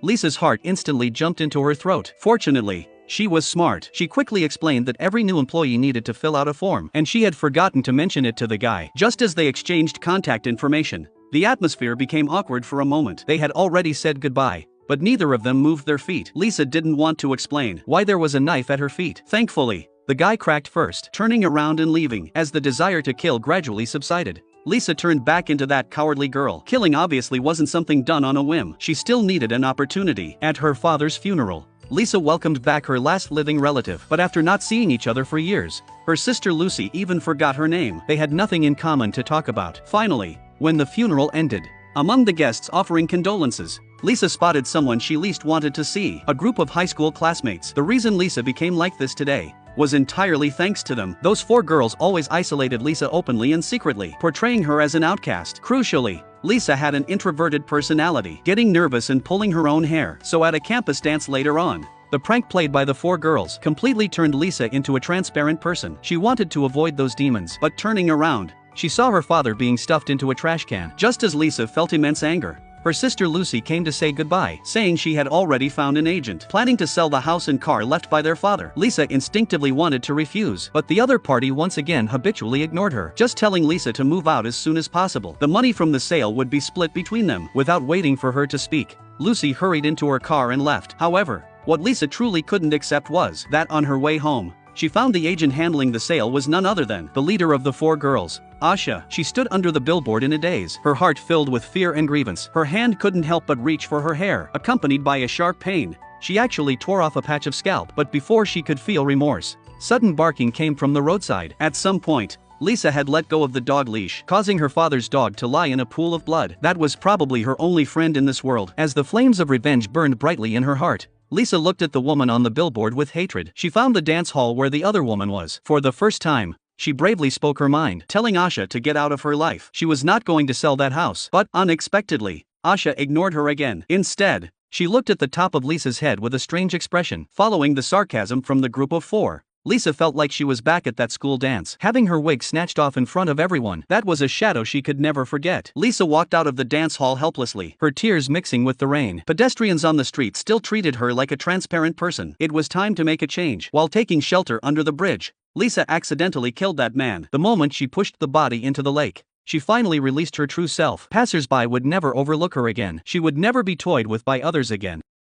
Lisa's heart instantly jumped into her throat. Fortunately, she was smart. She quickly explained that every new employee needed to fill out a form, and she had forgotten to mention it to the guy. Just as they exchanged contact information, the atmosphere became awkward for a moment. They had already said goodbye, but neither of them moved their feet. Lisa didn't want to explain why there was a knife at her feet. Thankfully, the guy cracked first, turning around and leaving. As the desire to kill gradually subsided, Lisa turned back into that cowardly girl. Killing obviously wasn't something done on a whim. She still needed an opportunity. At her father's funeral, Lisa welcomed back her last living relative, but after not seeing each other for years, her sister Lucy even forgot her name. They had nothing in common to talk about. Finally, when the funeral ended, among the guests offering condolences, Lisa spotted someone she least wanted to see, a group of high school classmates. The reason Lisa became like this today was entirely thanks to them. Those 4 girls always isolated Lisa openly and secretly, portraying her as an outcast. Crucially, Lisa had an introverted personality, getting nervous and pulling her own hair. So at a campus dance later on, the prank played by the 4 girls completely turned Lisa into a transparent person. She wanted to avoid those demons, but turning around, she saw her father being stuffed into a trash can. Just as Lisa felt immense anger, her sister Lucy came to say goodbye, saying she had already found an agent, planning to sell the house and car left by their father. Lisa instinctively wanted to refuse, but the other party once again habitually ignored her, just telling Lisa to move out as soon as possible. The money from the sale would be split between them. Without waiting for her to speak, Lucy hurried into her car and left. However, what Lisa truly couldn't accept was that on her way home, she found the agent handling the sale was none other than the leader of the 4 girls, Asha. She stood under the billboard in a daze, her heart filled with fear and grievance. Her hand couldn't help but reach for her hair, accompanied by a sharp pain. She actually tore off a patch of scalp, but before she could feel remorse, sudden barking came from the roadside. At some point, Lisa had let go of the dog leash, causing her father's dog to lie in a pool of blood. That was probably her only friend in this world. As the flames of revenge burned brightly in her heart, Lisa looked at the woman on the billboard with hatred. She found the dance hall where the other woman was. For the first time, she bravely spoke her mind, telling Asha to get out of her life. She was not going to sell that house. But, unexpectedly, Asha ignored her again. Instead, she looked at the top of Lisa's head with a strange expression. Following the sarcasm from the group of 4, Lisa felt like she was back at that school dance, having her wig snatched off in front of everyone. That was a shadow she could never forget. Lisa walked out of the dance hall helplessly, her tears mixing with the rain. Pedestrians on the street still treated her like a transparent person. It was time to make a change. While taking shelter under the bridge, Lisa accidentally killed that man. The moment she pushed the body into the lake, she finally released her true self. Passers-by would never overlook her again. She would never be toyed with by others again.